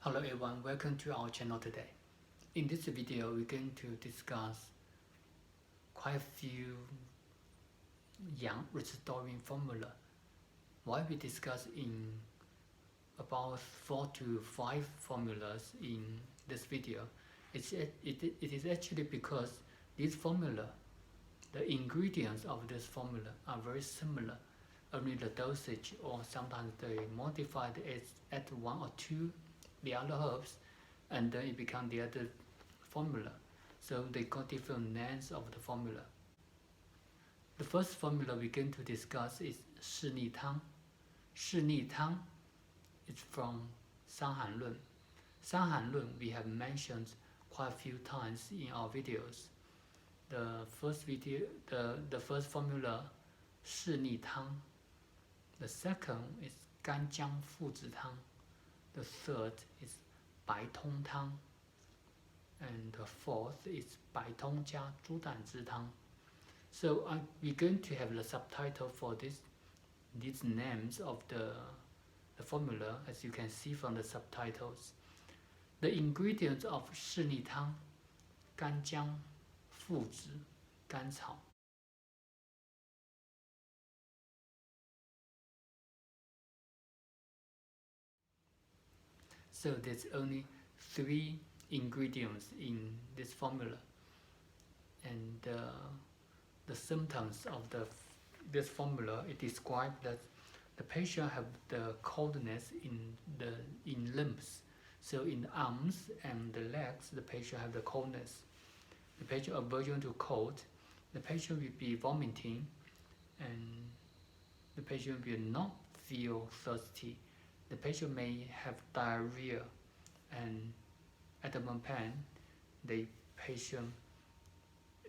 Hello everyone, welcome to our channel today. In this video, we're going to discuss quite a few yang restoring formula. Why we discuss in about 4 to 5 formulas in this video, it is actually because this formula, the ingredients of this formula are very similar. Only the dosage or sometimes they modified it at 1 or 2 the other herbs, and then it becomes the other formula. So they got different names of the formula. The first formula we're going to discuss is Shi Ni Tang. Shi Ni Tang is from Sanhan Lun. Sanhan Lun we have mentioned quite a few times in our videos. The first formula, Shi Ni Tang. The second is Gan Jiang Tang. The third is Bai Tong Tang, and the fourth is Bai Tong Tang. So we're going to have the subtitle for these names of the formula, as you can see from the subtitles. The ingredients of Shi Ni Tang, Gan Jiang, Gan Cao. So there's only 3 ingredients in this formula, and the symptoms of this formula, it describes that the patient have the coldness in limbs. So in the arms and the legs, the patient have the coldness. The patient aversion to cold. The patient will be vomiting, and the patient will not feel thirsty. The patient may have diarrhea, and abdominal pain. The patient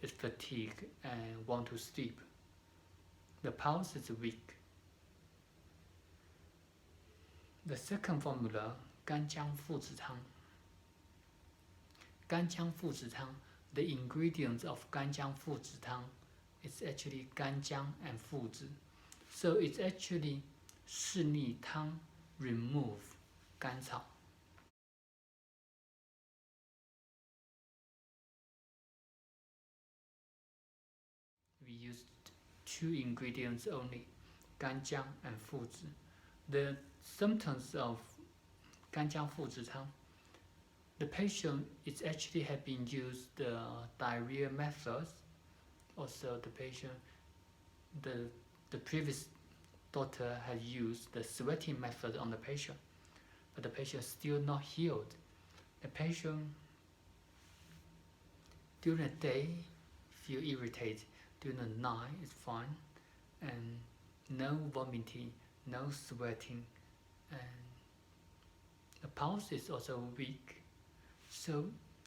is fatigued and want to sleep. The pulse is weak. The second formula, Gan Jiang Tang. Gan Jiang Tang, the ingredients of Gan Jiang Tang is actually Gan Jiang and Fuzi. So it's actually Shi Ni Tang remove Gan Cao. We used 2 ingredients only, Gan Jiang and Fuzi. The symptoms of Gan Jiang Tang, the patient is actually have been used the diarrhea methods. Also the patient, the previous doctor had used the sweating method on the patient, but the patient still not healed. The patient during the day feel irritated, during the night is fine, and no vomiting, no sweating, and the pulse is also weak. So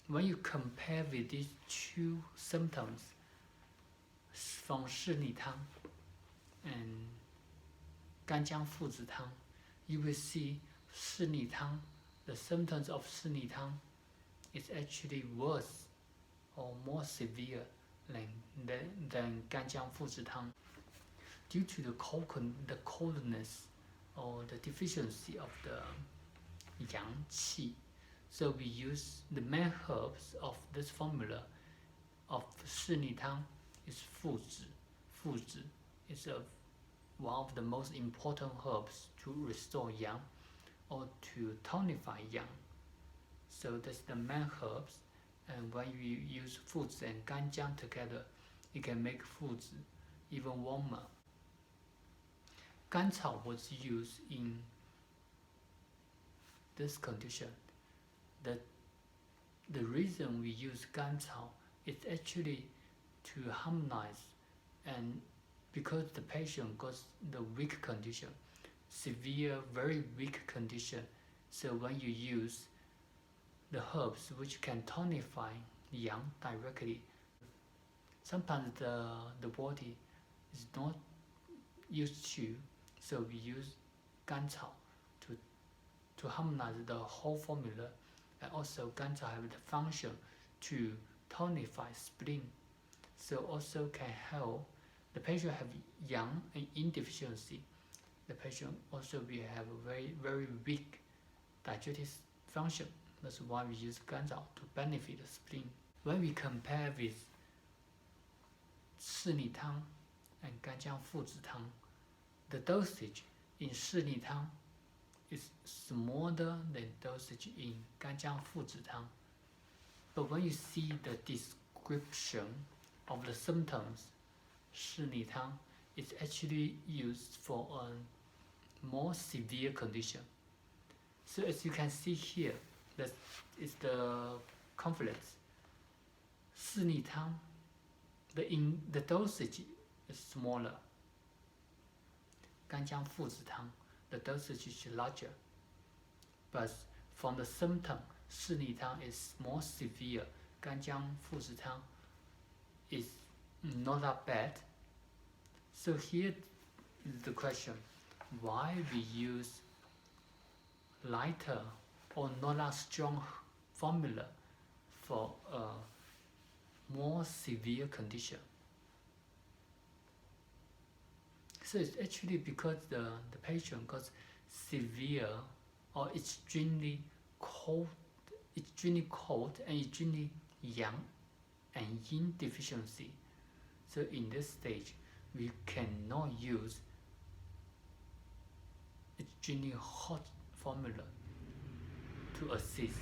when you compare with these 2 symptoms from Shi Ni Tang and Gan Jiang Tang, you will see Shi Ni Tang, the symptoms of Shi Ni Tang is actually worse or more severe than Gan Jiang Tang, due to the coldness or the deficiency of the yang qi. So we use the main herbs of this formula of Shi Ni Tang is Fuzi. Fuzi is one of the most important herbs to restore yang or to tonify yang. So that's the main herbs, and when you use Fuzi and Gan Jiang together, it can make Fuzi even warmer. Gan Cao was used in this condition. The reason we use Gan Cao is actually to harmonize, and because the patient got the weak condition, severe, very weak condition, so when you use the herbs which can tonify yang directly, sometimes the body is not used to, so we use Gan Cao to harmonize the whole formula, and also Gan Cao have the function to tonify spleen, so also can help the patient have yang and insufficiency. The patient also will have a very weak digestive function. That's why we use Gan Jiang to benefit the spleen. When we compare with 四逆汤 and Gan Jiang Fuzhi Tang, the dosage in 四逆汤 is smaller than dosage in Gan Jiang Fuzhi Tang. But when you see the description of the symptoms, 四逆汤 is actually used for a more severe condition. So as you can see here, that is the confluence. 四逆汤, the dosage is smaller. Gan Jiang Fuzhi Tang, the dosage is larger. But from the symptom, 四逆汤 is more severe. Gan Jiang Fuzhi Tang is not that bad. So here is the question: why we use lighter or not that strong formula for a more severe condition? So it's actually because the patient got severe or extremely cold and extremely yang and yin deficiency. So in this stage, we cannot use extremely hot formula to assist,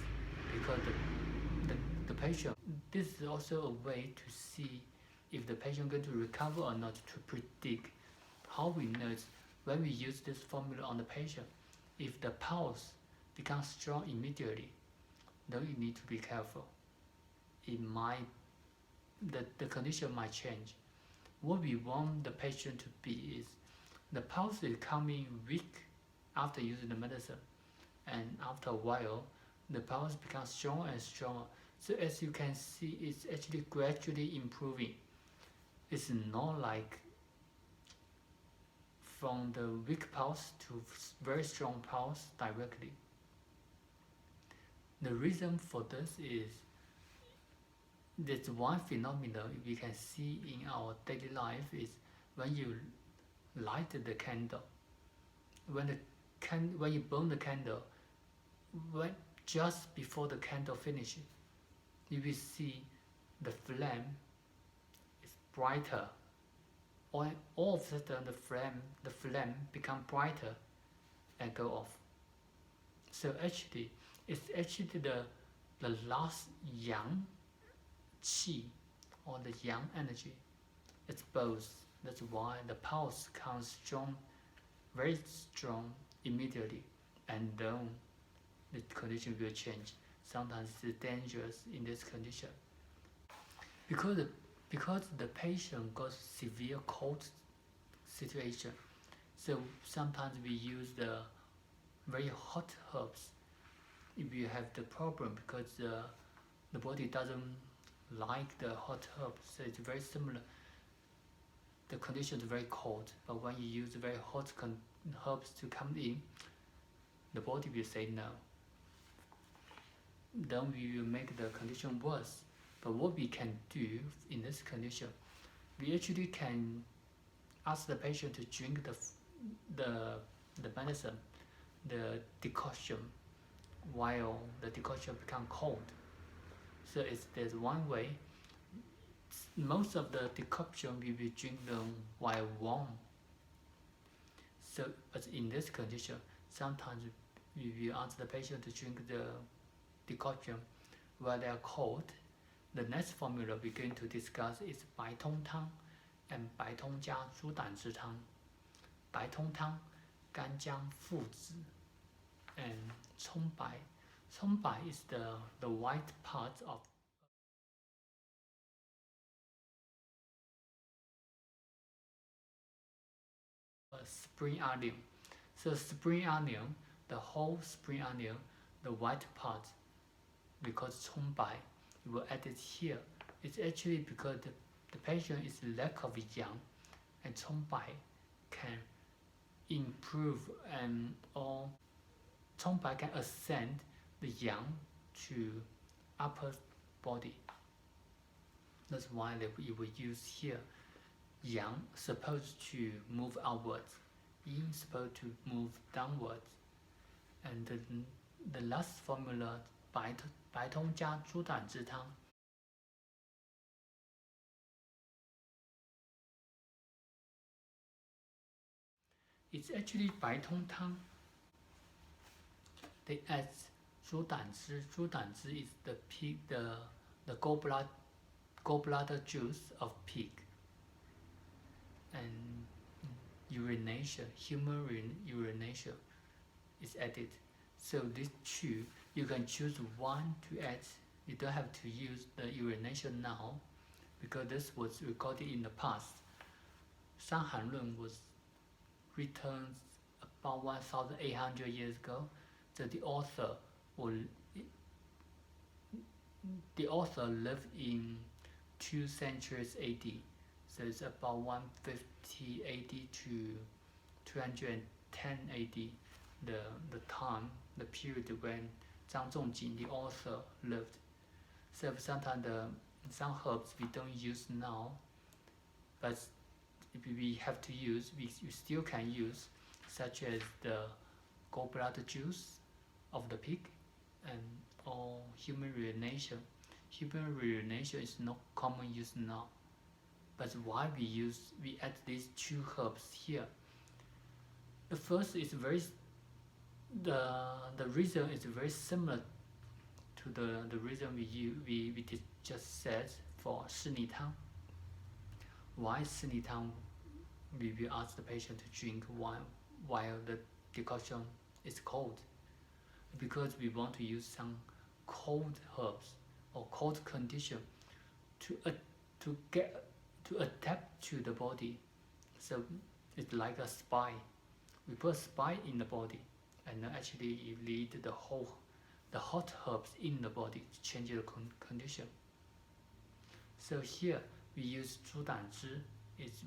because the patient, this is also a way to see if the patient going to recover or not, to predict. How we know it when we use this formula on the patient, if the pulse becomes strong immediately, then you need to be careful. It might, the condition might change. What we want the patient to be is, the pulse is coming weak after using the medicine, and after a while, the pulse becomes stronger and stronger. So as you can see, it's actually gradually improving. It's not like from the weak pulse to very strong pulse directly. The reason for this is, there's one phenomenon we can see in our daily life is when you light the candle, when you burn the candle, just before the candle finishes, you will see the flame is brighter. All of a sudden the flame become brighter and go off. So actually, it's actually the last yang qi, or the yang energy. It's both. That's why the pulse comes strong, very strong immediately, and then the condition will change. Sometimes it's dangerous in this condition, because the patient got severe cold situation. So sometimes we use the very hot herbs if you have the problem, because the body doesn't like the hot herbs. So it's very similar. The condition is very cold, but when you use very hot herbs to come in, the body will say no. Then we will make the condition worse. But what we can do in this condition, we actually can ask the patient to drink the medicine, the decoction, while the decoction become cold. So there's one way. Most of the decoction we will drink them while warm. So, but in this condition, sometimes we will ask the patient to drink the decoction while they are cold. The next formula we're going to discuss is Bai Tong Tang and Bai Tong Jia Zhu Dan Zhi Tang. Bai Tong Tang, Gan Jiang Fuzhi, and Cong Bai. Cong Bai is the white part of spring onion. So spring onion, the whole spring onion, the white part, we call it Cong Bai. We will add it here. It's actually because the patient is lack of yang, and Cong Bai can improve, and or Cong Bai can ascend the yang to upper body. That's why we will use here. Yang supposed to move outwards, yin supposed to move downwards, and the last formula, Bai Tong Tang猪胆汁汤. It's actually Bai Tong Tang. They add 猪胆汁. 猪胆汁 is the pig, the gallbladder juice of pig, and urination, human urination is added. So these two, you can choose one to add. You don't have to use the urination now, because this was recorded in the past. 伤寒论 was written about 1,800 years ago. So the author lived in 2 centuries AD. So it's about 150 AD to 210 AD, the time, the period when Gan Jiang, the author, lived. So sometimes some herbs we don't use now, but if we have to use, we still can use, such as the gallbladder juice of the pig and or human urination. Human urination is not common use now, but why we add these two herbs here? The first is the reason is very similar to the reason we just said for 四逆汤. Why 四逆汤? We will ask the patient to drink while the decoction is cold, because we want to use some cold herbs or cold condition to adapt to the body. So it's like a spy. We put a spy in the body, and actually you lead the hot herbs in the body to change the condition. So here we use 猪胆汁,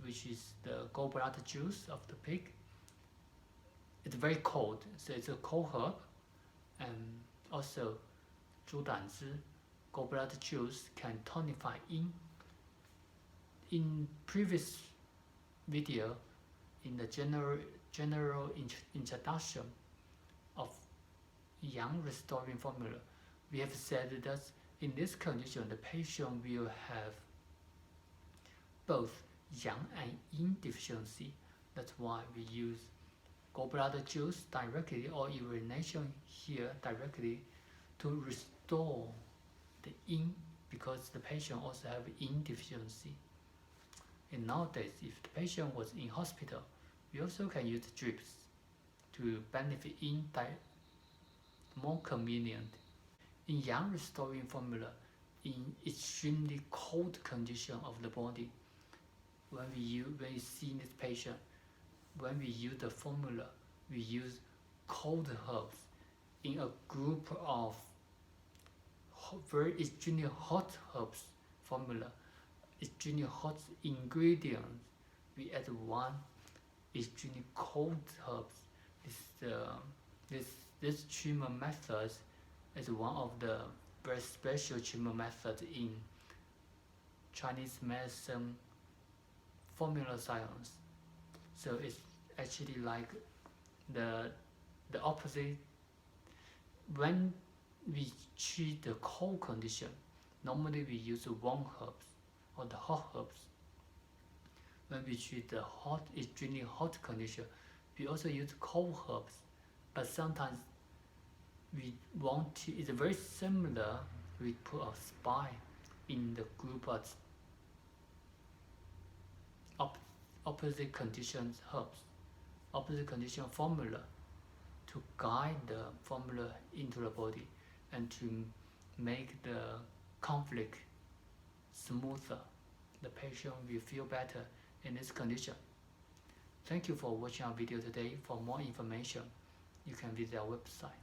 which is the gallbladder juice of the pig. It's very cold, so it's a cold herb, and also 猪胆汁, gallbladder juice, can tonify yin. In previous video, in the general introduction of yang restoring formula, we have said that in this condition the patient will have both yang and yin deficiency. That's why we use gallbladder juice directly or urination here directly to restore the yin, because the patient also have yin deficiency. And nowadays, if the patient was in hospital, we also can use drips to benefit yin more convenient. In yang restoring formula, in extremely cold condition of the body, when you see this patient, when we use the formula, we use cold herbs in a group of very extremely hot herbs formula, extremely hot ingredients. We add one extremely cold herbs. This treatment method is one of the very special treatment methods in Chinese medicine formula science. So it's actually like the opposite. When we treat the cold condition, normally we use warm herbs or the hot herbs. When we treat the extremely hot condition, we also use cold herbs. But sometimes we want to, it's very similar, we put a spy in the group of opposite conditions herbs, opposite condition formula, to guide the formula into the body and to make the conflict smoother. The patient will feel better in this condition. Thank you for watching our video today. For more information, you can visit our website.